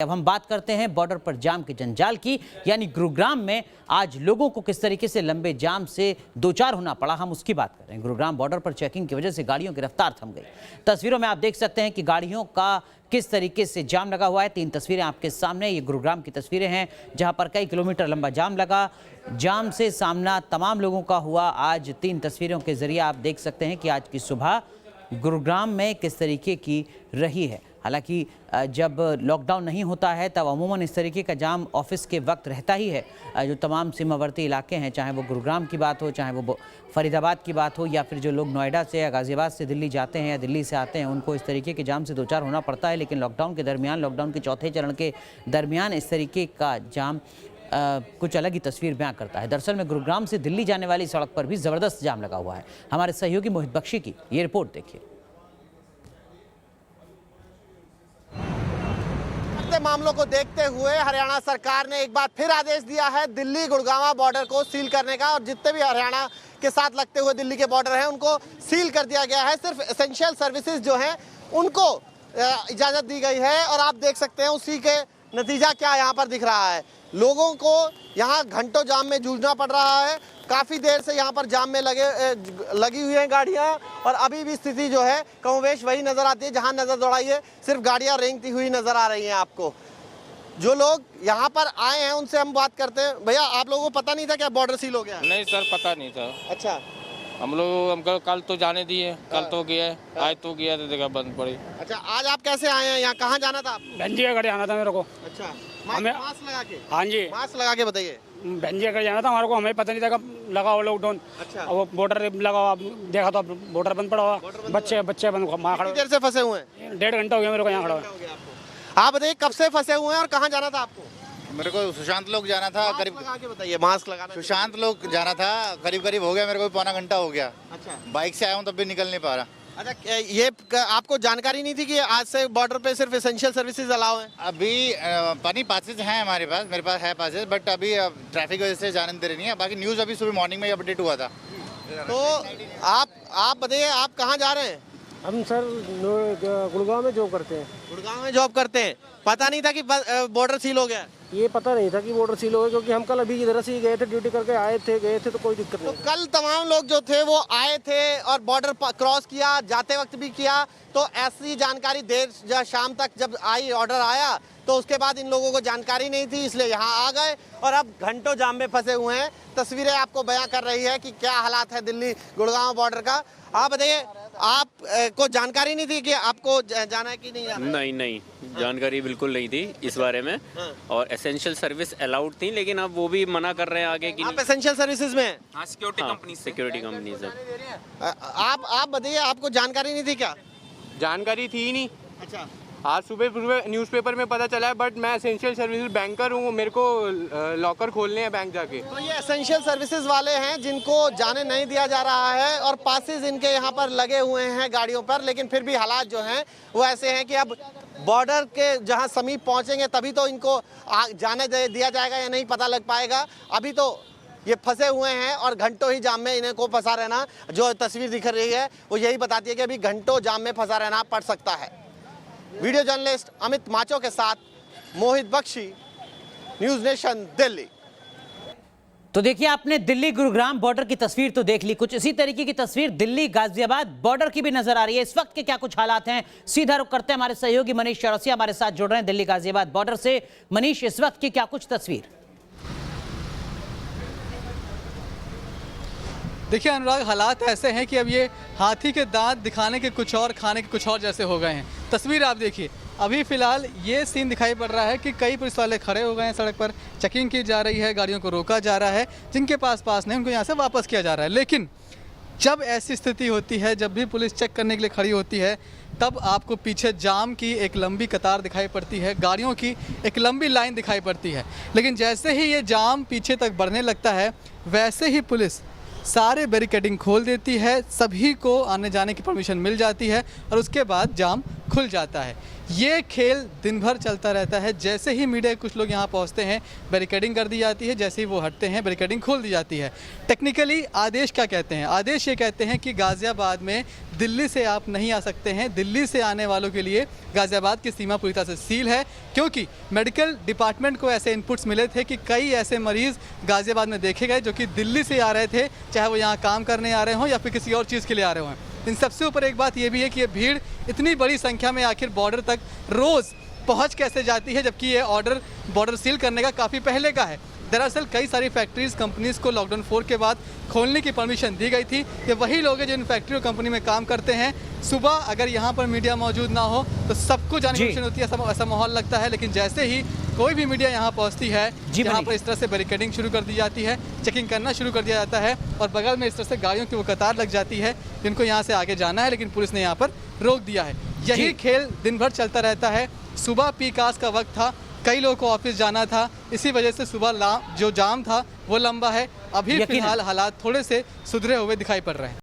अब हम बात करते हैं बॉर्डर पर जाम के जंजाल की, यानी गुरुग्राम में आज लोगों को किस तरीके से लंबे जाम से दो चार होना पड़ा, हम उसकी बात कर रहे हैं। गुरुग्राम बॉर्डर पर चेकिंग की वजह से गाड़ियों की रफ्तार थम गई। तस्वीरों में आप देख सकते हैं कि गाड़ियों का किस तरीके से जाम लगा हुआ है। 3 तस्वीरें आपके सामने, ये गुरुग्राम की तस्वीरें हैं जहां पर कई किलोमीटर लंबा जाम लगा। जाम से सामना तमाम लोगों का हुआ। आज 3 तस्वीरों के जरिए आप देख सकते हैं कि आज की सुबह गुरुग्राम में किस तरीके की रही है। हालांकि जब लॉकडाउन नहीं होता है तब अमूमन इस तरीके का जाम ऑफिस के वक्त रहता ही है। जो तमाम सीमावर्ती इलाके हैं, चाहे वो गुरुग्राम की बात हो, चाहे वो फरीदाबाद की बात हो, या फिर जो लोग नोएडा से या गाज़ियाबाद से दिल्ली जाते हैं या दिल्ली से आते हैं, उनको इस तरीके के जाम से दो चार होना पड़ता है। लेकिन लॉकडाउन के दरमियान, लॉकडाउन के चौथे चरण के दरमियान इस तरीके का जाम कुछ अलग ही तस्वीर बयां करता है। दरअसल में गुरुग्राम से दिल्ली जाने वाली सड़क पर भी ज़बरदस्त जाम लगा हुआ है। हमारे सहयोगी मोहित बख्शी की ये रिपोर्ट देखिए। मामलों को देखते हुए हरियाणा सरकार ने एक बार फिर आदेश दिया है दिल्ली गुड़गांव बॉर्डर को सील करने का, और जितने भी हरियाणा के साथ लगते हुए दिल्ली के बॉर्डर हैं उनको सील कर दिया गया है। सिर्फ एसेंशियल सर्विसेज जो हैं उनको इजाज़त दी गई है, और आप देख सकते हैं उसी के नतीजा क्या यहाँ पर दिख रहा है। लोगों को यहाँ घंटों जाम में जूझना पड़ रहा है। काफ़ी देर से यहाँ पर जाम में लगी हुई हैं गाड़ियाँ, और अभी भी स्थिति जो है कमोवेश वही नज़र आती है। जहाँ नज़र दौड़ाइए सिर्फ गाड़ियाँ रेंगती हुई नज़र आ रही हैं आपको। जो लोग यहाँ पर आए हैं उनसे हम बात करते हैं। भैया, आप लोगों को पता नहीं था क्या बॉर्डर सील हो गया? नहीं सर, पता नहीं था। अच्छा, हमको कल तो जाने दिए, कल तो गया, आज तो गया तो देखा बंद पड़ी। अच्छा, आज आप कैसे आए हैं यहाँ? कहाँ जाना था आपको? भंजिया कर जाना था मेरे को। अच्छा, हमें मास्क लगा के? हाँ जी, मास्क लगा के बताइए। भंजिया कर जाना था हमारे को। हमें पता नहीं था कब लगा हुआ लॉकडाउन। अच्छा, वो बॉर्डर लगा हुआ, देखा तो बॉर्डर बंद पड़ा हुआ। बच्चे बंद वहाँ खड़े। कितनी देर से फंसे हुए हैं? 1.5 घंटा हो गया मेरे को यहाँ खड़ा हुआ। आप बताइए कब से फंसे हुए हैं और कहाँ जाना था आपको? मेरे को सुशांत लोग जाना था। करीब लगा के बताइए, मास्क लगाना। सुशांत लोग जाना था, करीब हो गया मेरे को, पौना घंटा हो गया। अच्छा, बाइक से आया हूँ तब भी निकल नहीं पा रहा। अच्छा, ये आपको जानकारी नहीं थी कि आज से बॉर्डर पे सिर्फ एसेंशियल सर्विसेज अलाउ हैं? अभी पानी पासेज हैं हमारे पास, मेरे पास है पासेज, बट अभी ट्रैफिक वजह से जाने दे रही नहीं है। बाकी न्यूज़ अभी सुबह मॉर्निंग में अपडेट हुआ था। तो आप बताइए, आप कहाँ जा रहे हैं? हम सर गुड़गांव में जॉब करते हैं। गुड़गांव में जॉब करते हैं। पता नहीं था कि बॉर्डर सील हो गया? ये पता नहीं था कि बॉर्डर सील हो गया, क्योंकि हम कल अभी इधर से ही गए थे, ड्यूटी करके गए थे तो कोई दिक्कत तो नहीं। कल तमाम लोग जो थे वो आए थे और बॉर्डर क्रॉस किया, जाते वक्त भी किया। तो ऐसी जानकारी देर शाम तक जब ऑर्डर आया तो उसके बाद इन लोगों को जानकारी नहीं थी, इसलिए यहाँ आ गए और अब घंटों जाम में फंसे हुए हैं। तस्वीरें आपको बयां कर रही है कि क्या हालात है दिल्ली गुड़गांव बॉर्डर का। आप बताइए, आप को जानकारी नहीं थी कि आपको जाना है कि नहीं जाना? नहीं, जानकारी बिल्कुल नहीं थी इस बारे में। और एसेंशियल सर्विस अलाउड थी, लेकिन अब वो भी मना कर रहे हैं आगे कि आप एसेंशियल सर्विसेज में हैं? हाँ, सिक्योरिटी कंपनी से। आप बताइए, आपको जानकारी नहीं थी क्या? जानकारी थी ही नहीं। अच्छा, आज सुबह न्यूज़पेपर में पता चला है, बट मैं एसेंशियल सर्विसेज बैंकर हूँ, मेरे को लॉकर खोलने हैं बैंक जाके। तो ये एसेंशियल सर्विसेज वाले हैं जिनको जाने नहीं दिया जा रहा है, और पासेज इनके यहाँ पर लगे हुए हैं गाड़ियों पर। लेकिन फिर भी हालात जो हैं वो ऐसे हैं कि अब बॉर्डर के जहाँ समीप पहुँचेंगे तभी तो इनको जाने दिया जाएगा या नहीं पता लग पाएगा। अभी तो ये फंसे हुए हैं और घंटों ही जाम में इन्हें को फंसा रहना, जो तस्वीर दिख रही है वो यही बताती है कि अभी घंटों जाम में फंसा रहना पड़ सकता है। वीडियो जर्नलिस्ट अमित माचो के साथ मोहित बख्शी, न्यूज़ नेशन, दिल्ली। तो देखिए, आपने दिल्ली गुरुग्राम बॉर्डर की तस्वीर तो देख ली। कुछ इसी तरीके की तस्वीर दिल्ली गाजियाबाद बॉर्डर की भी नजर आ रही है। इस वक्त के क्या कुछ हालात हैं, सीधा रुख करते हैं। हमारे सहयोगी मनीष चौरसिया हमारे साथ जुड़ रहे हैं दिल्ली गाजियाबाद बॉर्डर से। मनीष, इस वक्त की क्या कुछ तस्वीर? देखिए अनुराग, हालात ऐसे हैं कि अब ये हाथी के दांत दिखाने के कुछ और, खाने के कुछ और जैसे हो गए हैं। तस्वीर आप देखिए, अभी फ़िलहाल ये सीन दिखाई पड़ रहा है कि कई पुलिस वाले खड़े हो गए हैं सड़क पर, चेकिंग की जा रही है, गाड़ियों को रोका जा रहा है, जिनके पास नहीं उनको यहाँ से वापस किया जा रहा है। लेकिन जब ऐसी स्थिति होती है, जब भी पुलिस चेक करने के लिए खड़ी होती है, तब आपको पीछे जाम की एक लंबी कतार दिखाई पड़ती है, गाड़ियों की एक लंबी लाइन दिखाई पड़ती है। लेकिन जैसे ही ये जाम पीछे तक बढ़ने लगता है, वैसे ही पुलिस सारे बैरिकेडिंग खोल देती है, सभी को आने जाने की परमिशन मिल जाती है और उसके बाद जाम खुल जाता है। ये खेल दिन भर चलता रहता है। जैसे ही मीडिया के कुछ लोग यहाँ पहुँचते हैं बैरिकेडिंग कर दी जाती है, जैसे ही वो हटते हैं बैरिकेडिंग खोल दी जाती है। टेक्निकली आदेश क्या कहते हैं? आदेश ये कहते हैं कि गाज़ियाबाद में दिल्ली से आप नहीं आ सकते हैं। दिल्ली से आने वालों के लिए गाज़ियाबाद की सीमा पूरी तरह से सील है, क्योंकि मेडिकल डिपार्टमेंट को ऐसे इनपुट्स मिले थे कि कई ऐसे मरीज़ गाज़ियाबाद में देखे गए जो कि दिल्ली से आ रहे थे, चाहे वो यहाँ काम करने आ रहे हों या फिर किसी और चीज़ के लिए आ रहे हों। इन सबसे ऊपर एक बात ये भी है कि ये भीड़ इतनी बड़ी संख्या में आखिर बॉर्डर तक रोज़ पहुंच कैसे जाती है, जबकि ये ऑर्डर बॉर्डर सील करने का काफ़ी पहले का है। दरअसल कई सारी फैक्ट्रीज़ कंपनीज़ को लॉकडाउन 4 के बाद खोलने की परमिशन दी गई थी। ये वही लोग हैं जो इन फैक्ट्री और कंपनी में काम करते हैं। सुबह अगर यहाँ पर मीडिया मौजूद ना हो तो सबको जाने की परमिशन होती है, ऐसा माहौल लगता है। लेकिन जैसे ही कोई भी मीडिया यहाँ पहुँचती है, यहाँ पर इस तरह से बैरिकेडिंग शुरू कर दी जाती है, चेकिंग करना शुरू कर दिया जाता है और बगल में इस तरह से गाड़ियों की वो कतार लग जाती है जिनको यहाँ से आगे जाना है, लेकिन पुलिस ने यहाँ पर रोक दिया है। यही खेल दिन भर चलता रहता है। सुबह पीक आवर्स का वक्त था, कई लोगों को ऑफिस जाना था, इसी वजह से सुबह जो जाम था वो लंबा है। अभी फिलहाल हालात थोड़े से सुधरे हुए दिखाई पड़ रहे हैं।